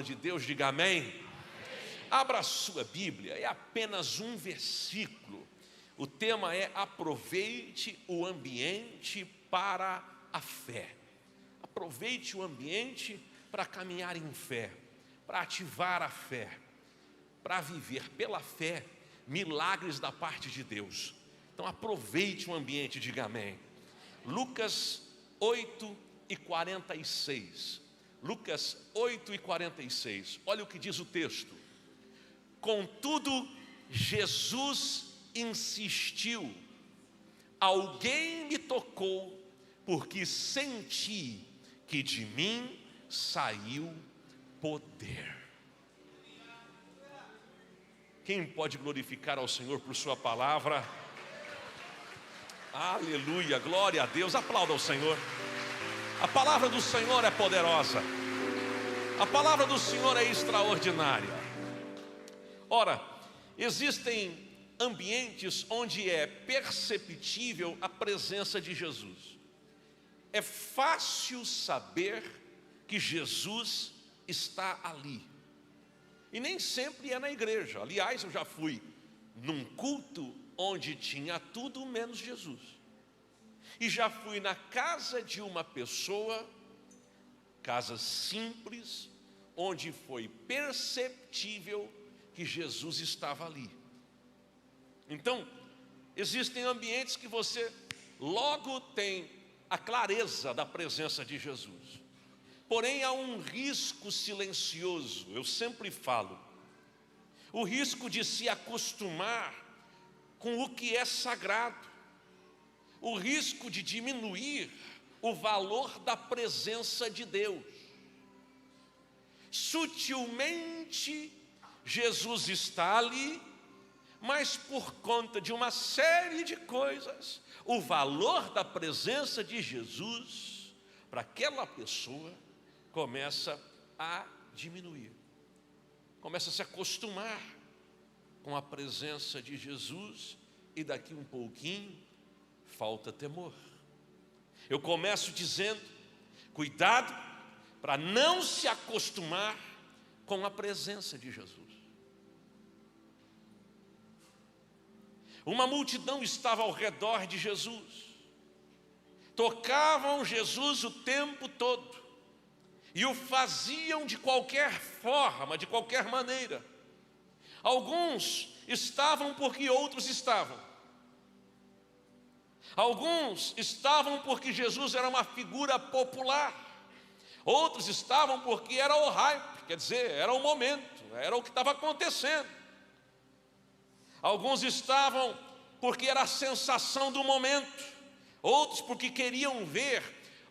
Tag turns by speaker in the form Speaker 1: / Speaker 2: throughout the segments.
Speaker 1: de Deus, diga amém. Abra a sua Bíblia, é apenas um versículo. O tema é: aproveite o ambiente para a fé. Aproveite o ambiente para caminhar em fé, para ativar a fé, para viver pela fé milagres da parte de Deus. Então aproveite o ambiente, diga amém. Lucas 8:46. Lucas 8:46. Olha o que diz o texto. Contudo, Jesus insistiu: alguém me tocou, porque senti que de mim saiu poder. Quem pode glorificar ao Senhor por sua palavra? Aleluia, glória a Deus. Aplauda ao Senhor. A palavra do Senhor é poderosa. A palavra do Senhor é extraordinária. Ora, existem ambientes onde é perceptível a presença de Jesus. É fácil saber que Jesus está ali. E nem sempre é na igreja. Aliás, eu já fui num culto onde tinha tudo menos Jesus. E já fui na casa de uma pessoa, casa simples, onde foi perceptível que Jesus estava ali. Então, existem ambientes que você logo tem a clareza da presença de Jesus. Porém, há um risco silencioso, eu sempre falo, o risco de se acostumar com o que é sagrado, o risco de diminuir o valor da presença de Deus. Sutilmente, Jesus está ali, mas por conta de uma série de coisas, o valor da presença de Jesus para aquela pessoa começa a diminuir, começa a se acostumar com a presença de Jesus, e daqui um pouquinho falta temor. Eu começo dizendo: cuidado para não se acostumar com a presença de Jesus. Uma multidão estava ao redor de Jesus, tocavam Jesus o tempo todo, e o faziam de qualquer forma, de qualquer maneira. Alguns estavam porque outros estavam. Alguns estavam porque Jesus era uma figura popular. Outros estavam porque era o hype, quer dizer, era o momento, era o que estava acontecendo. Alguns estavam porque era a sensação do momento. Outros porque queriam ver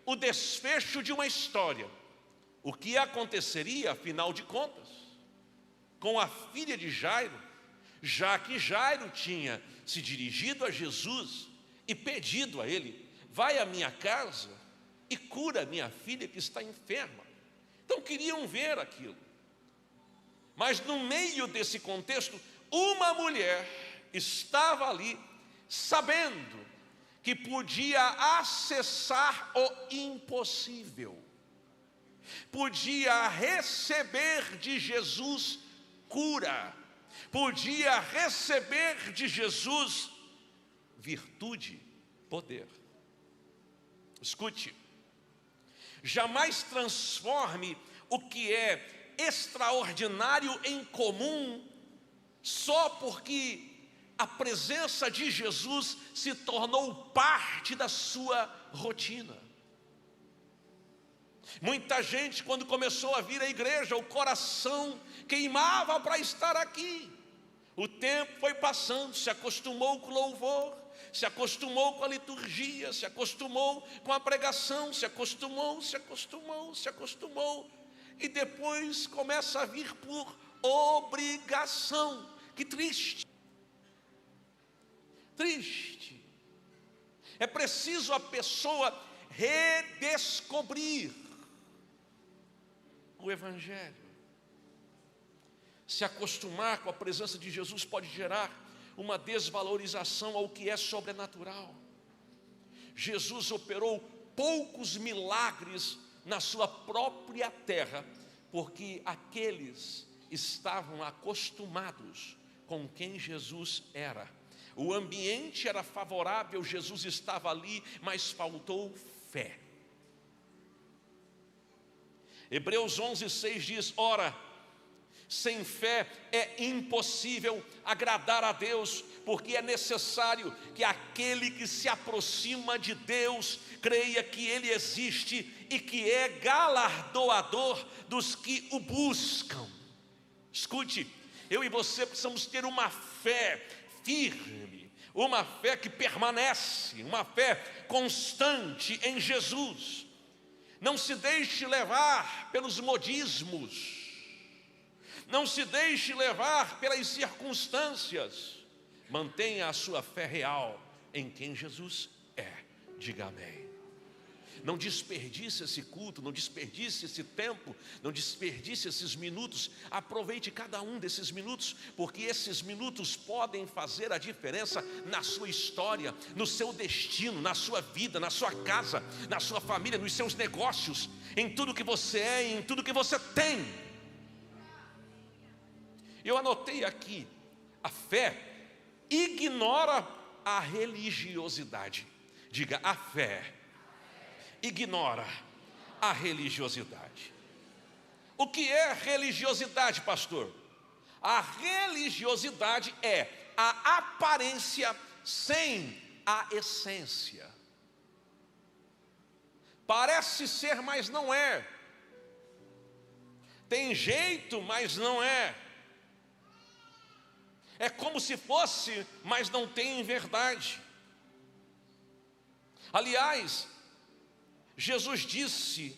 Speaker 1: o desfecho de uma história. O que aconteceria, afinal de contas, com a filha de Jairo, já que Jairo tinha se dirigido a Jesus e pedido a ele: vai à minha casa e cura minha filha que está enferma. Então queriam ver aquilo. Mas no meio desse contexto, uma mulher estava ali, sabendo que podia acessar o impossível, podia receber de Jesus cura, podia receber de Jesus virtude, poder. Escute, jamais transforme o que é extraordinário em comum só porque a presença de Jesus se tornou parte da sua rotina. Muita gente, quando começou a vir à igreja, o coração queimava para estar aqui. O tempo foi passando, se acostumou com o louvor, se acostumou com a liturgia, se acostumou com a pregação, se acostumou, e depois começa a vir por obrigação. Que triste. Triste. É preciso a pessoa redescobrir o Evangelho. Se acostumar com a presença de Jesus pode gerar uma desvalorização ao que é sobrenatural. Jesus operou poucos milagres na sua própria terra, porque aqueles estavam acostumados com quem Jesus era. O ambiente era favorável, Jesus estava ali, mas faltou fé. Hebreus 11:6 diz: ora, sem fé é impossível agradar a Deus, porque é necessário que aquele que se aproxima de Deus creia que Ele existe e que é galardoador dos que o buscam. Escute, eu e você precisamos ter uma fé firme, uma fé que permanece, uma fé constante em Jesus. Não se deixe levar pelos modismos, não se deixe levar pelas circunstâncias. Mantenha a sua fé real em quem Jesus é. Diga amém. Não desperdice esse culto, não desperdice esse tempo, não desperdice esses minutos. Aproveite cada um desses minutos, porque esses minutos podem fazer a diferença na sua história, no seu destino, na sua vida, na sua casa, na sua família, nos seus negócios, em tudo que você é e em tudo que você tem. Eu anotei aqui: a fé ignora a religiosidade. Diga, a fé ignora a religiosidade. O que é religiosidade, pastor? A religiosidade é a aparência sem a essência. Parece ser, mas não é. Tem jeito, mas não é. É como se fosse, mas não tem verdade. Aliás, Jesus disse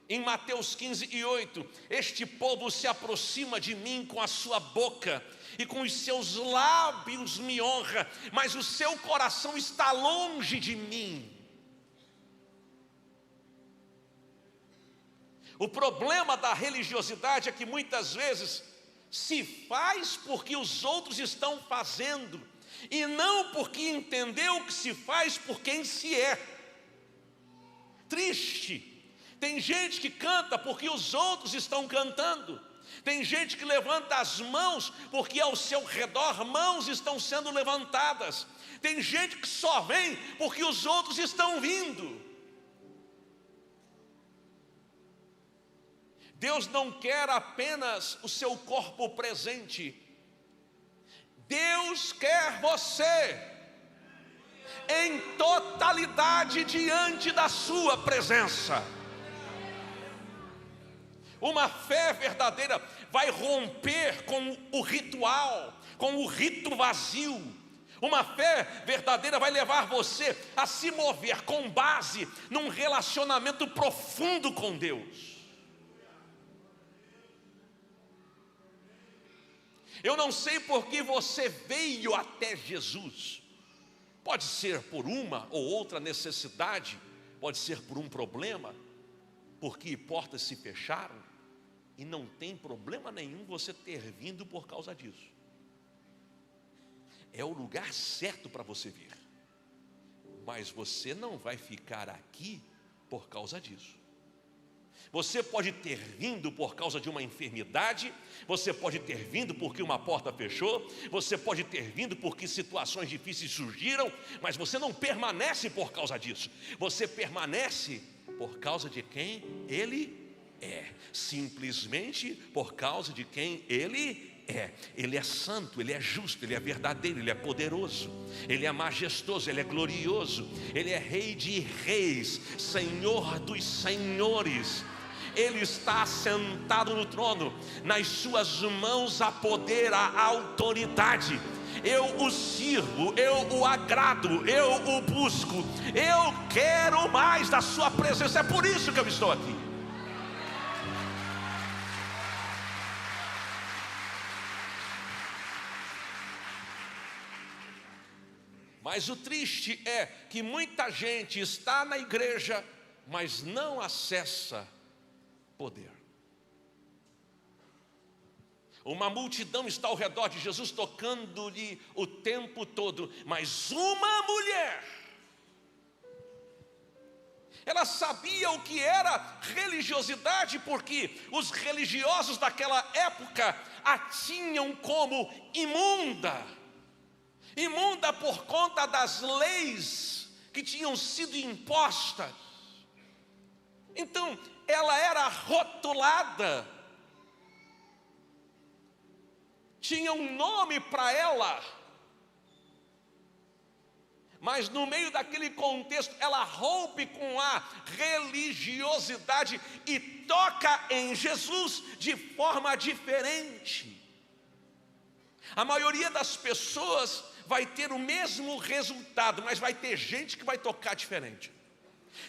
Speaker 1: em Mateus 15:8: este povo se aproxima de mim com a sua boca e com os seus lábios me honra, mas o seu coração está longe de mim. O problema da religiosidade é que muitas vezes se faz porque os outros estão fazendo, e não porque entendeu que se faz por quem se é. Triste. Tem gente que canta porque os outros estão cantando. Tem gente que levanta as mãos porque ao seu redor mãos estão sendo levantadas. Tem gente que só vem porque os outros estão vindo. Deus não quer apenas o seu corpo presente. Deus quer você em totalidade diante da sua presença. Uma fé verdadeira vai romper com o ritual, com o rito vazio. Uma fé verdadeira vai levar você a se mover com base num relacionamento profundo com Deus. Eu não sei por que você veio até Jesus. Pode ser por uma ou outra necessidade, pode ser por um problema, porque portas se fecharam, e não tem problema nenhum você ter vindo por causa disso. É o lugar certo para você vir, mas você não vai ficar aqui por causa disso. Você pode ter vindo por causa de uma enfermidade, você pode ter vindo porque uma porta fechou, você pode ter vindo porque situações difíceis surgiram, mas você não permanece por causa disso. Você permanece por causa de quem Ele é, simplesmente por causa de quem Ele é. Ele é santo, Ele é justo, Ele é verdadeiro, Ele é poderoso, Ele é majestoso, Ele é glorioso, Ele é Rei de reis, Senhor dos senhores. Ele está sentado no trono, nas suas mãos há poder, há autoridade. Eu o sirvo, eu o agrado, eu o busco, eu quero mais da sua presença. É por isso que eu estou aqui. Mas o triste é que muita gente está na igreja, mas não acessa poder. Uma multidão está ao redor de Jesus, tocando-lhe o tempo todo, mas uma mulher, Ela sabia o que era religiosidade, porque os religiosos daquela época a tinham como imunda. Imunda por conta das leis que tinham sido impostas. Então, ela era rotulada. Tinha um nome para ela. Mas no meio daquele contexto, ela rompe com a religiosidade e toca em Jesus de forma diferente. A maioria das pessoas vai ter o mesmo resultado, mas vai ter gente que vai tocar diferente.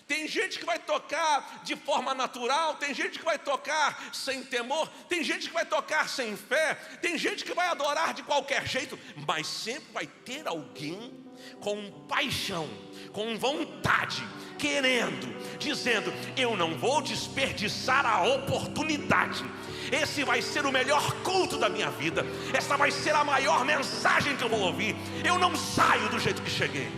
Speaker 1: Tem gente que vai tocar de forma natural, tem gente que vai tocar sem temor, tem gente que vai tocar sem fé, tem gente que vai adorar de qualquer jeito, mas sempre vai ter alguém com paixão, com vontade, querendo, dizendo: eu não vou desperdiçar a oportunidade. Esse vai ser o melhor culto da minha vida, essa vai ser a maior mensagem que eu vou ouvir. Eu não saio do jeito que cheguei.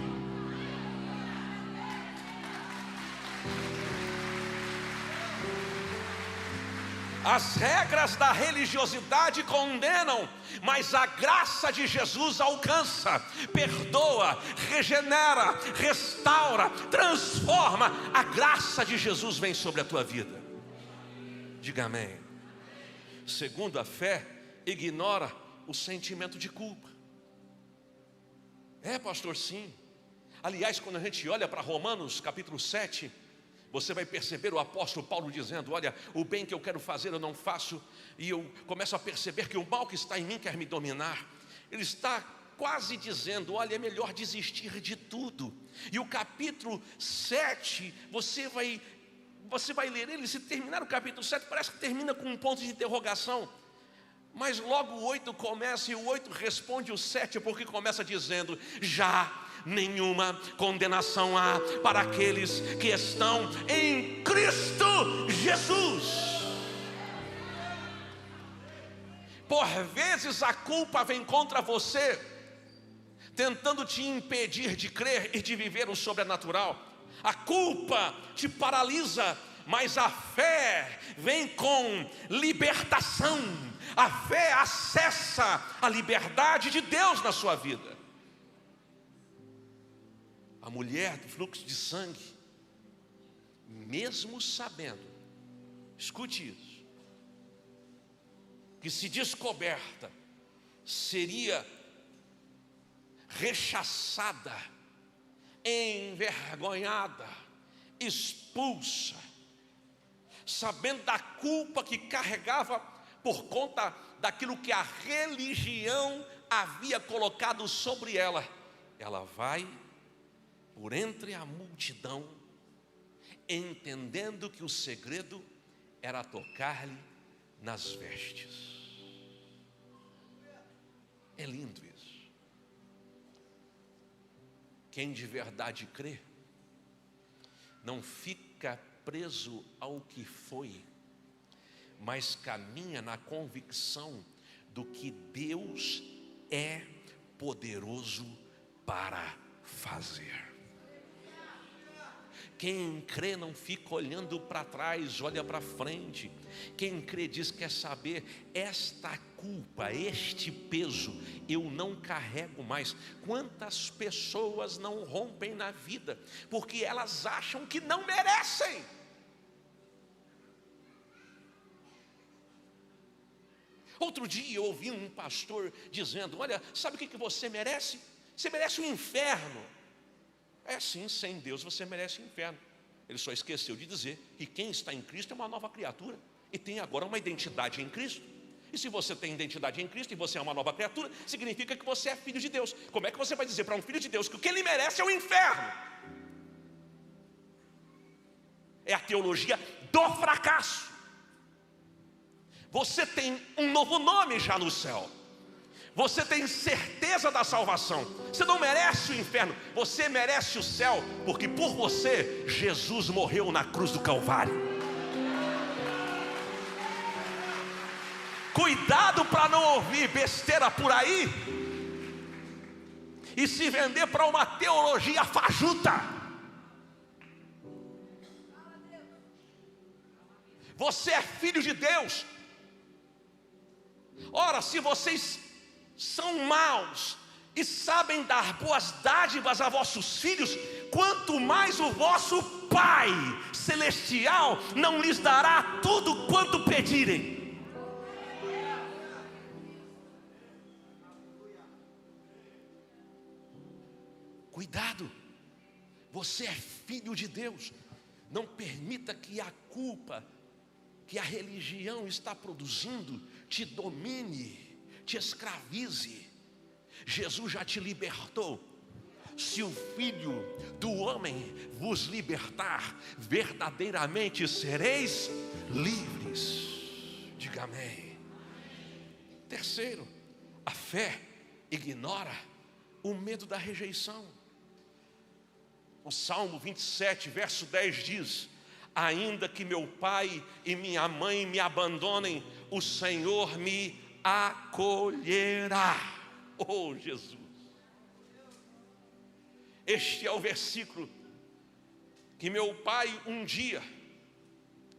Speaker 1: As regras da religiosidade condenam, mas a graça de Jesus alcança, perdoa, regenera, restaura, transforma. A graça de Jesus vem sobre a tua vida. Diga amém. Segundo, a fé ignora o sentimento de culpa. Pastor, sim. Aliás, quando a gente olha para Romanos capítulo 7, você vai perceber o apóstolo Paulo dizendo: olha, o bem que eu quero fazer eu não faço, e eu começo a perceber que o mal que está em mim quer me dominar. Ele está quase dizendo: olha, é melhor desistir de tudo. E o capítulo 7, você vai ler ele, se terminar o capítulo 7, parece que termina com um ponto de interrogação. Mas logo o 8 começa, e o 8 responde o 7, porque começa dizendo: já nenhuma condenação há para aqueles que estão em Cristo Jesus. Por vezes a culpa vem contra você, tentando te impedir de crer e de viver o sobrenatural. A culpa te paralisa, mas a fé vem com libertação. A fé acessa a liberdade de Deus na sua vida. A mulher do fluxo de sangue, mesmo sabendo, escute isso, que se descoberta, seria rechaçada, envergonhada, expulsa, sabendo da culpa que carregava por conta daquilo que a religião havia colocado sobre ela, ela vai por entre a multidão, entendendo que o segredo era tocar-lhe nas vestes. É lindo isso. Quem de verdade crê, não fica preso ao que foi, mas caminha na convicção do que Deus é poderoso para fazer. Quem crê não fica olhando para trás, olha para frente. Quem crê diz: quer saber, esta culpa, este peso, eu não carrego mais. Quantas pessoas não rompem na vida, porque elas acham que não merecem. Outro dia eu ouvi um pastor dizendo: olha, sabe o que você merece? Você merece o inferno. Sim, sem Deus você merece o inferno. Ele só esqueceu de dizer que quem está em Cristo é uma nova criatura e tem agora uma identidade em Cristo. E se você tem identidade em Cristo e você é uma nova criatura, significa que você é filho de Deus. Como é que você vai dizer para um filho de Deus que o que ele merece é o inferno? É a teologia do fracasso. Você tem um novo nome já no céu. Você tem certeza da salvação. Você não merece o inferno, você merece o céu, porque por você Jesus morreu na cruz do Calvário. Cuidado para não ouvir besteira por aí e se vender para uma teologia fajuta. Você é filho de Deus. Ora, se vocês são maus e sabem dar boas dádivas a vossos filhos, quanto mais o vosso Pai Celestial não lhes dará tudo quanto pedirem. Cuidado, você é filho de Deus. Não permita que a culpa que a religião está produzindo te domine, te escravize. Jesus já te libertou. Se o Filho do homem vos libertar, verdadeiramente sereis livres. Diga amém. Terceiro, a fé ignora o medo da rejeição. O Salmo 27, verso 10 diz: ainda que meu pai e minha mãe me abandonem, o Senhor me acolherá. Oh, Jesus! Este é o versículo que meu pai um dia,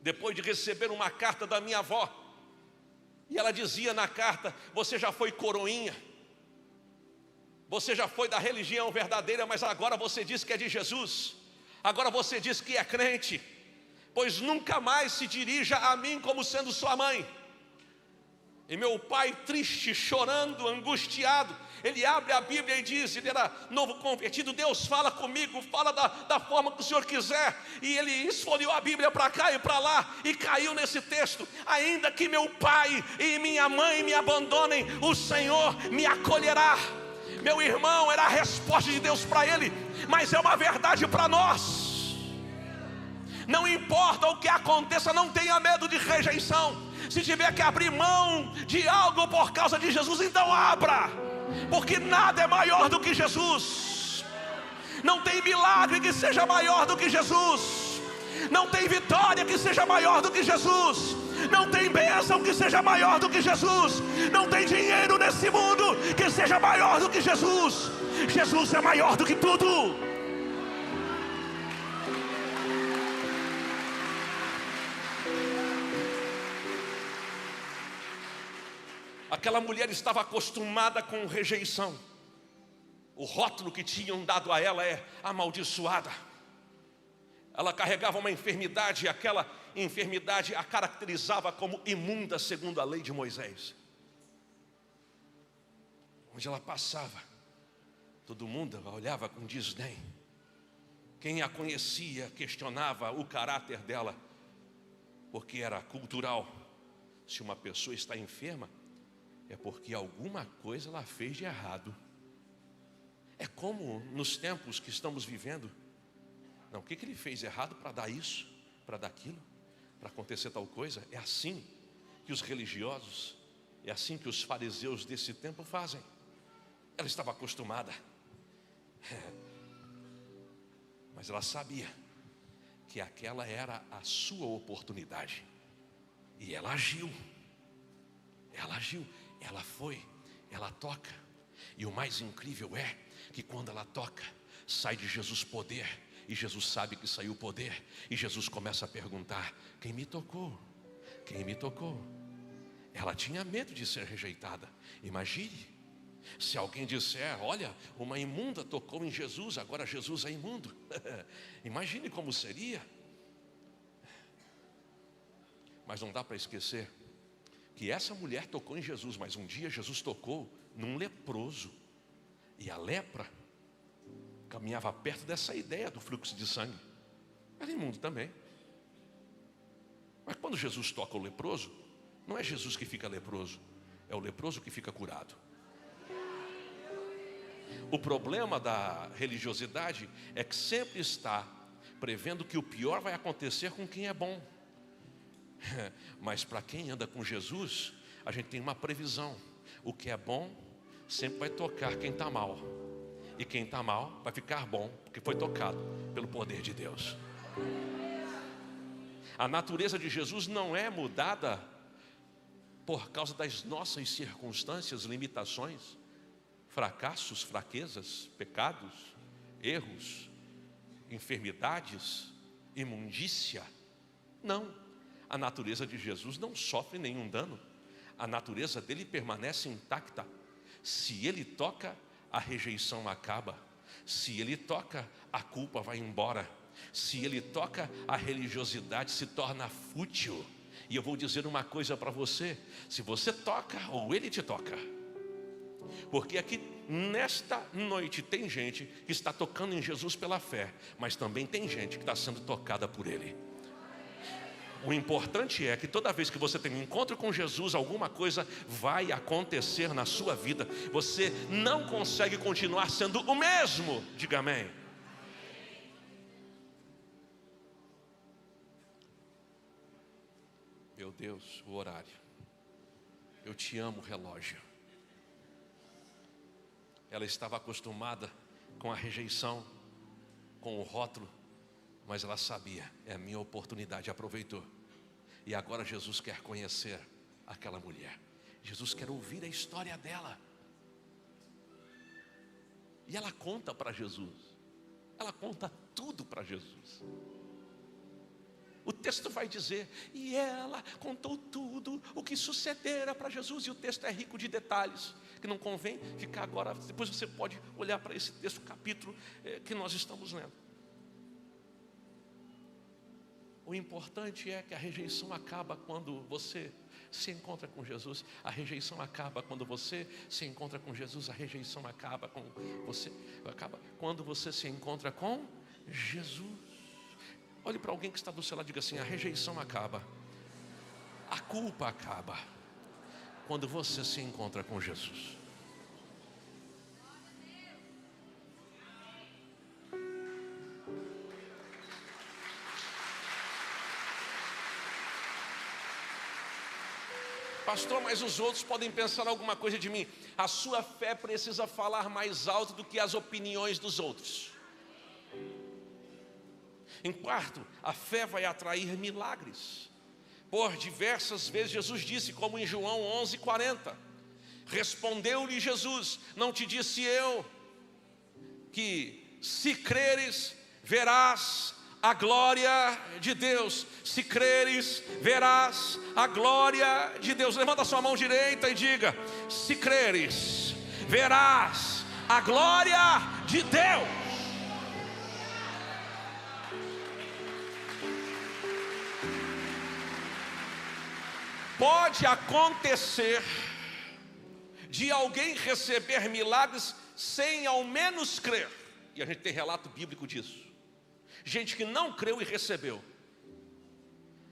Speaker 1: depois de receber uma carta da minha avó, e ela dizia na carta: você já foi coroinha, você já foi da religião verdadeira, mas agora você diz que é de Jesus, agora você diz que é crente, pois nunca mais se dirija a mim como sendo sua mãe. E meu pai, triste, chorando, angustiado, ele abre a Bíblia e diz, ele era novo convertido: Deus fala comigo, fala da forma que o Senhor quiser. E ele esfolheou a Bíblia para cá e para lá, e caiu nesse texto: ainda que meu pai e minha mãe me abandonem, o Senhor me acolherá. Meu irmão, era a resposta de Deus para ele, mas é uma verdade para nós. Não importa o que aconteça, não tenha medo de rejeição. Se tiver que abrir mão de algo por causa de Jesus, então abra, porque nada é maior do que Jesus. Não tem milagre que seja maior do que Jesus. Não tem vitória que seja maior do que Jesus. Não tem bênção que seja maior do que Jesus. Não tem dinheiro nesse mundo que seja maior do que Jesus. Jesus é maior do que tudo. Aquela mulher estava acostumada com rejeição. O rótulo que tinham dado a ela é amaldiçoada. Ela carregava uma enfermidade, e aquela enfermidade a caracterizava como imunda segundo a lei de Moisés. Onde ela passava, todo mundo a olhava com desdém. Quem a conhecia questionava o caráter dela, porque era cultural. Se uma pessoa está enferma, é porque alguma coisa ela fez de errado. É como nos tempos que estamos vivendo. Não, o que ele fez errado para dar isso, para dar aquilo, para acontecer tal coisa? É assim que os religiosos, é assim que os fariseus desse tempo fazem. Ela estava acostumada, mas ela sabia que aquela era a sua oportunidade, e ela agiu. Ela agiu, ela foi, ela toca. E o mais incrível é que quando ela toca, sai de Jesus poder. E Jesus sabe que saiu poder. E Jesus começa a perguntar: quem me tocou? Quem me tocou? Ela tinha medo de ser rejeitada. Imagine, se alguém disser: olha, uma imunda tocou em Jesus, agora Jesus é imundo. Imagine como seria. Mas não dá para esquecer que essa mulher tocou em Jesus, mas um dia Jesus tocou num leproso. E a lepra caminhava perto dessa ideia do fluxo de sangue. Era imundo também. Mas quando Jesus toca o leproso, não é Jesus que fica leproso, é o leproso que fica curado. O problema da religiosidade é que sempre está prevendo que o pior vai acontecer com quem é bom. Mas para quem anda com Jesus, a gente tem uma previsão: o que é bom sempre vai tocar quem está mal, e quem está mal vai ficar bom, porque foi tocado pelo poder de Deus. A natureza de Jesus não é mudada por causa das nossas circunstâncias, limitações, fracassos, fraquezas, pecados, erros, enfermidades, imundícia. Não. a natureza de Jesus não sofre nenhum dano. A natureza dele permanece intacta. Se ele toca, a rejeição acaba. Se ele toca, a culpa vai embora. Se ele toca, a religiosidade se torna fútil. E eu vou dizer uma coisa para você: se você toca, ou ele te toca. Porque aqui nesta noite tem gente que está tocando em Jesus pela fé, mas também tem gente que está sendo tocada por ele. O importante é que toda vez que você tem um encontro com Jesus, alguma coisa vai acontecer na sua vida. Você não consegue continuar sendo o mesmo. Diga amém. Meu Deus, o horário. Eu te amo, relógio. Ela estava acostumada com a rejeição, com o rótulo, mas ela sabia, é a minha oportunidade, aproveitou. E agora Jesus quer conhecer aquela mulher. Jesus quer ouvir a história dela. E ela conta para Jesus. Ela conta tudo para Jesus. O texto vai dizer, e ela contou tudo o que sucedera para Jesus. E o texto é rico de detalhes, que não convém ficar agora. Depois você pode olhar para esse texto, capítulo que nós estamos lendo. O importante é que a rejeição acaba quando você se encontra com Jesus. A rejeição acaba quando você se encontra com Jesus. A rejeição acaba quando você se encontra com Jesus. Olhe para alguém que está do seu lado e diga assim: a rejeição acaba, a culpa acaba quando você se encontra com Jesus. Pastor, mas os outros podem pensar alguma coisa de mim. A sua fé precisa falar mais alto do que as opiniões dos outros. Em quarto, a fé vai atrair milagres. Por diversas vezes Jesus disse, como em João 11:40, respondeu-lhe Jesus: não te disse eu que se creres verás a glória de Deus? Se creres verás a glória de Deus. Levanta a sua mão direita e diga: se creres verás a glória de Deus. Pode acontecer de alguém receber milagres sem ao menos crer. E a gente tem relato bíblico disso. Gente que não creu e recebeu.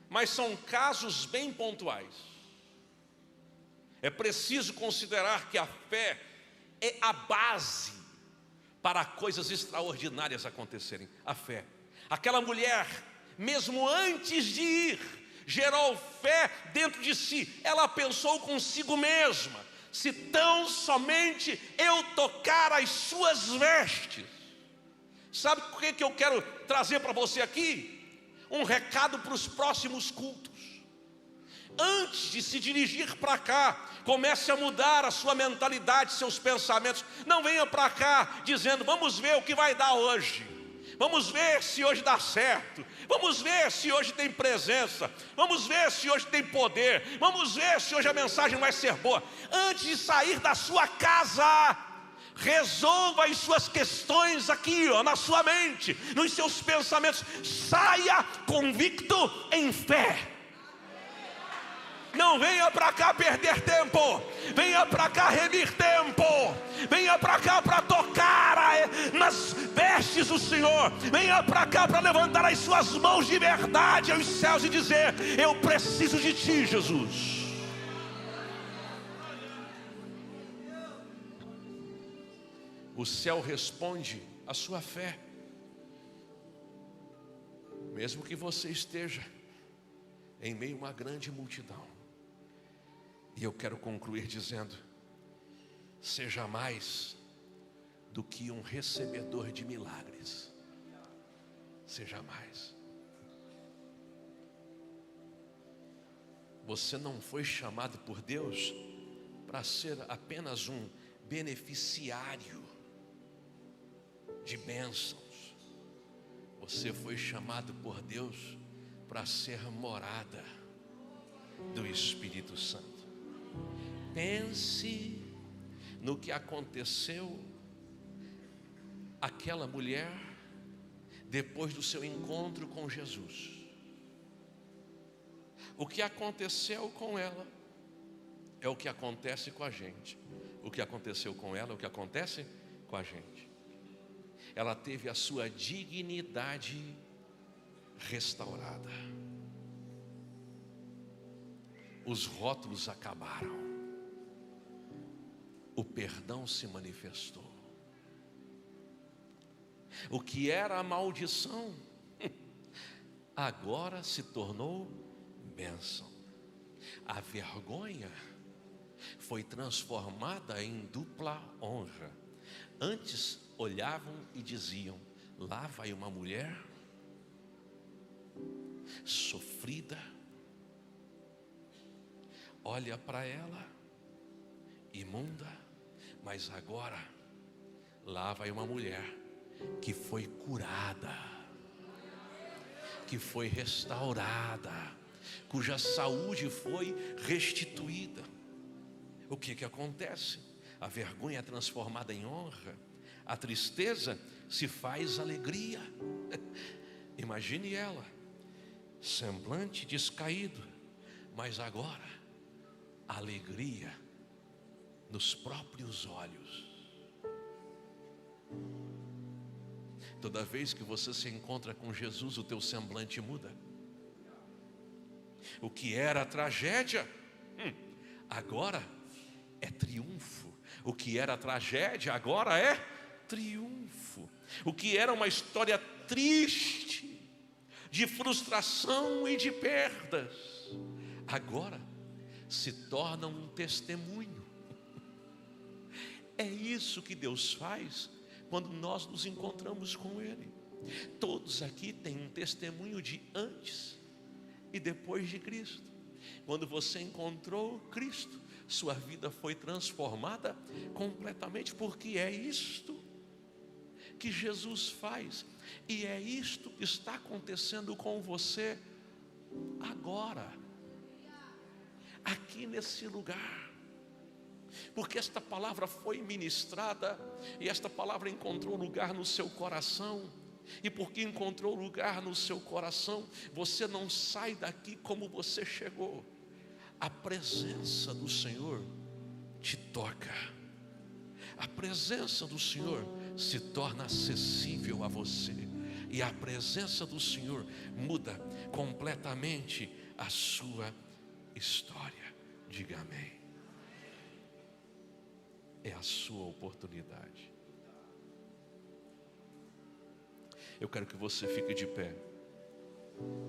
Speaker 1: Mas são casos bem pontuais. É preciso considerar que a fé é a base para coisas extraordinárias acontecerem. A fé. Aquela mulher, mesmo antes de ir, gerou fé dentro de si. Ela pensou consigo mesma: se tão somente eu tocar as suas vestes. Sabe o que eu quero trazer para você aqui? Um recado para os próximos cultos. Antes de se dirigir para cá, comece a mudar a sua mentalidade, seus pensamentos. Não venha para cá dizendo: vamos ver o que vai dar hoje. Vamos ver se hoje dá certo. Vamos ver se hoje tem presença. Vamos ver se hoje tem poder. Vamos ver se hoje a mensagem vai ser boa. Antes de sair da sua casa, resolva as suas questões aqui, na sua mente, nos seus pensamentos. Saia convicto em fé. Não venha para cá perder tempo. Venha para cá remir tempo. Venha para cá para tocar nas vestes do Senhor. Venha para cá para levantar as suas mãos de verdade aos céus e dizer: eu preciso de ti, Jesus. O céu responde à sua fé. Mesmo que você esteja em meio a uma grande multidão. E eu quero concluir dizendo: seja mais do que um recebedor de milagres. Seja mais. Você não foi chamado por Deus para ser apenas um beneficiário de bênçãos. Você foi chamado por Deus para ser morada. do Espírito Santo. Pense no que aconteceu àquela mulher depois do seu encontro com Jesus. O que aconteceu com ela é o que acontece com a gente. O que aconteceu com ela é o que acontece com a gente. Ela teve a sua dignidade restaurada. Os rótulos acabaram. O perdão se manifestou. O que era a maldição agora se tornou bênção. A vergonha foi transformada em dupla honra. Antes olhavam e diziam: lá vai uma mulher sofrida, olha para ela, imunda. Mas agora, lá vai uma mulher que foi curada, que foi restaurada, cuja saúde foi restituída. O que acontece? A vergonha é transformada em honra, a tristeza se faz alegria. Imagine ela, semblante descaído, mas agora, alegria nos próprios olhos. Toda vez que você se encontra com Jesus, o teu semblante muda. O que era tragédia, agora é triunfo. O que era tragédia, agora é triunfo. O que era uma história triste, de frustração e de perdas, agora se torna um testemunho. É isso que Deus faz quando nós nos encontramos com Ele. Todos aqui têm um testemunho de antes e depois de Cristo. Quando você encontrou Cristo, sua vida foi transformada completamente, porque é isto que Jesus faz, e é isto que está acontecendo com você agora, aqui nesse lugar. Porque esta palavra foi ministrada, e esta palavra encontrou lugar no seu coração, e porque encontrou lugar no seu coração, você não sai daqui como você chegou. A presença do Senhor te toca, a presença do Senhor se torna acessível a você, e a presença do Senhor muda completamente a sua história. Diga amém. É a sua oportunidade. Eu quero que você fique de pé,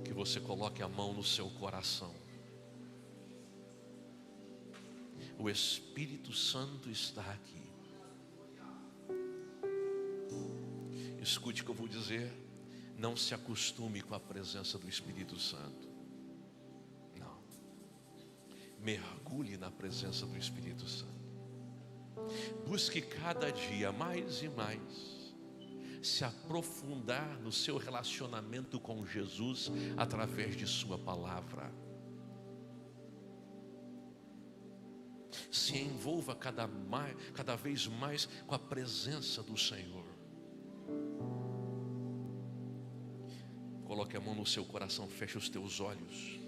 Speaker 1: que você coloque a mão no seu coração. O Espírito Santo está aqui. Escute o que eu vou dizer. Não se acostume com a presença do Espírito Santo. Não. Mergulhe na presença do Espírito Santo. Busque cada dia mais e mais se aprofundar no seu relacionamento com Jesus através de sua palavra. Se envolva cada vez mais com a presença do Senhor. Coloque a mão no seu coração, feche os teus olhos.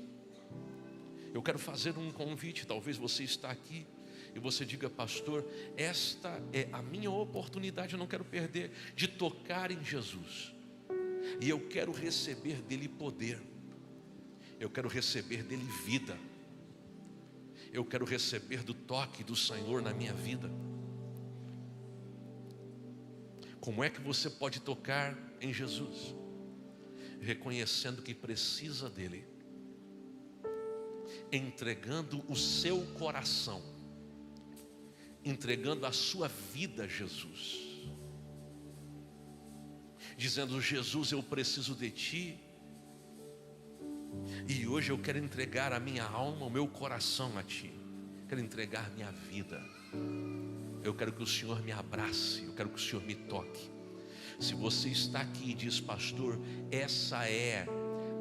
Speaker 1: Eu quero fazer um convite. Talvez você está aqui e você diga: pastor, esta é a minha oportunidade, eu não quero perder, de tocar em Jesus, e eu quero receber dele poder, eu quero receber dele vida, eu quero receber do toque do Senhor na minha vida. Como é que você pode tocar em Jesus? Reconhecendo que precisa dele, entregando o seu coração, entregando a sua vida a Jesus, dizendo: Jesus, eu preciso de ti, e hoje eu quero entregar a minha alma, o meu coração a ti, quero entregar minha vida, eu quero que o Senhor me abrace, eu quero que o Senhor me toque. Se você está aqui e diz: pastor, essa é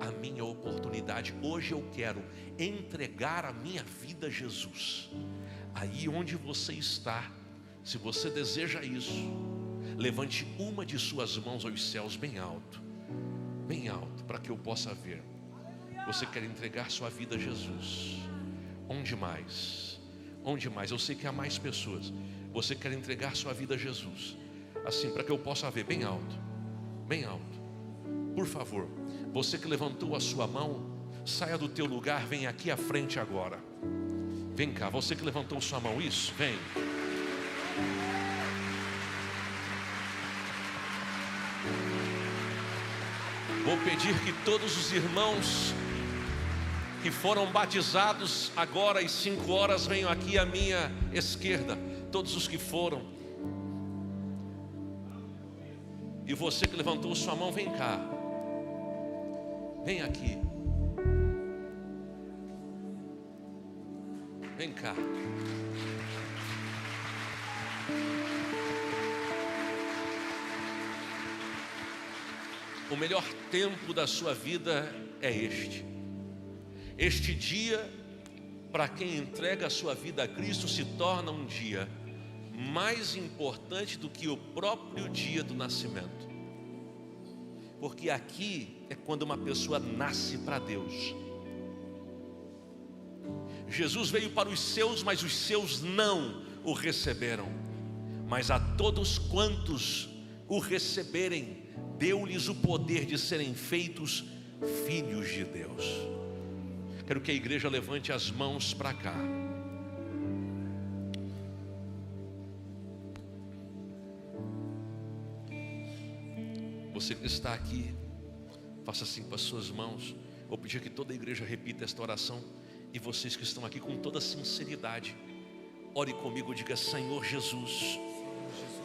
Speaker 1: a minha oportunidade. Hoje eu quero entregar a minha vida a Jesus. Aí onde você está, se você deseja isso, levante uma de suas mãos aos céus bem alto, para que eu possa ver. Você quer entregar sua vida a Jesus? Onde mais? Onde mais? Eu sei que há mais pessoas. Você quer entregar sua vida a Jesus? Assim, para que eu possa ver, bem alto, bem alto. Por favor, você que levantou a sua mão, saia do teu lugar, vem aqui à frente agora. Vem cá, você que levantou sua mão, isso, vem. Vou pedir que todos os irmãos que foram batizados agora às 5 horas venham aqui à minha esquerda. Todos os que foram. E você que levantou sua mão, vem cá. Vem aqui. Vem cá. O melhor tempo da sua vida é este. Este dia, para quem entrega a sua vida a Cristo, se torna um dia mais importante do que o próprio dia do nascimento. Porque aqui é quando uma pessoa nasce para Deus. Jesus veio para os seus, mas os seus não o receberam. Mas a todos quantos o receberem, deu-lhes o poder de serem feitos filhos de Deus. Quero que a igreja levante as mãos para cá. Você que está aqui, faça assim com as suas mãos. Vou pedir que toda a igreja repita esta oração. E vocês que estão aqui com toda sinceridade, ore comigo, diga: Senhor Jesus,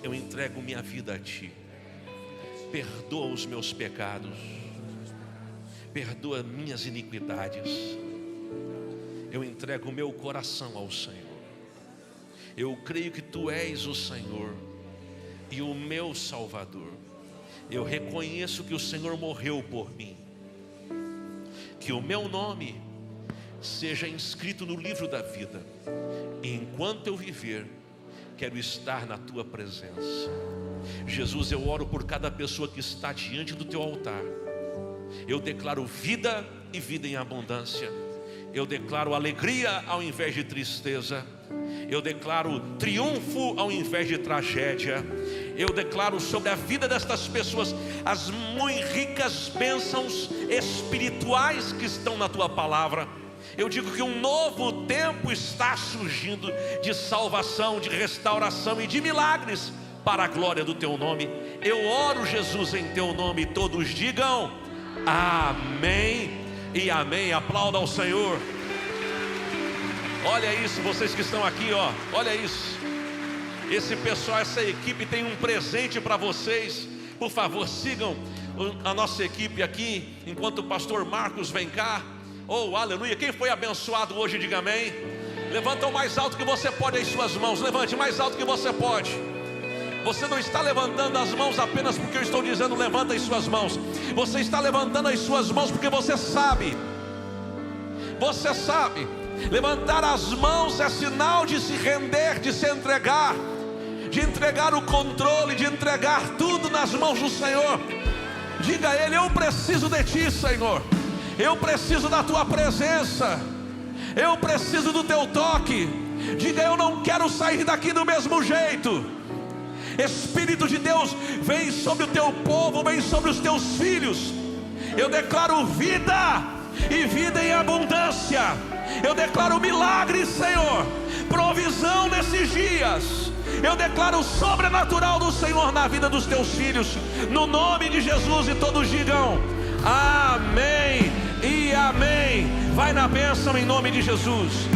Speaker 1: eu entrego minha vida a Ti. Perdoa os meus pecados, perdoa minhas iniquidades. Eu entrego o meu coração ao Senhor. Eu creio que Tu és o Senhor e o meu Salvador. Eu reconheço que o Senhor morreu por mim, que o meu nome seja inscrito no livro da vida. E enquanto eu viver, quero estar na Tua presença. Jesus, eu oro por cada pessoa que está diante do Teu altar. Eu declaro vida e vida em abundância. Eu declaro alegria ao invés de tristeza. Eu declaro triunfo ao invés de tragédia. Eu declaro sobre a vida destas pessoas as muito ricas bênçãos espirituais que estão na Tua palavra. Eu digo que um novo tempo está surgindo de salvação, de restauração e de milagres para a glória do Teu nome. Eu oro, Jesus, em Teu nome. Todos digam amém e amém. Aplauda ao Senhor. Olha isso, vocês que estão aqui, ó, olha isso. Esse pessoal, essa equipe tem um presente para vocês. Por favor, sigam a nossa equipe aqui, enquanto o pastor Marcos vem cá. Oh, aleluia. Quem foi abençoado hoje, diga amém. Levanta o mais alto que você pode as suas mãos. Levante mais alto que você pode. Você não está levantando as mãos apenas porque eu estou dizendo levanta as suas mãos. Você está levantando as suas mãos porque você sabe. Você sabe. Levantar as mãos é sinal de se render, de se entregar, de entregar o controle, de entregar tudo nas mãos do Senhor. Diga a Ele: eu preciso de Ti, Senhor. Eu preciso da Tua presença. Eu preciso do Teu toque. Diga: eu não quero sair daqui do mesmo jeito. Espírito de Deus, vem sobre o Teu povo, vem sobre os Teus filhos. Eu declaro vida e vida em abundância. Eu declaro milagre, Senhor, provisão nesses dias. Eu declaro o sobrenatural do Senhor na vida dos Teus filhos, no nome de Jesus. E todos digam amém e amém. Vai na bênção em nome de Jesus.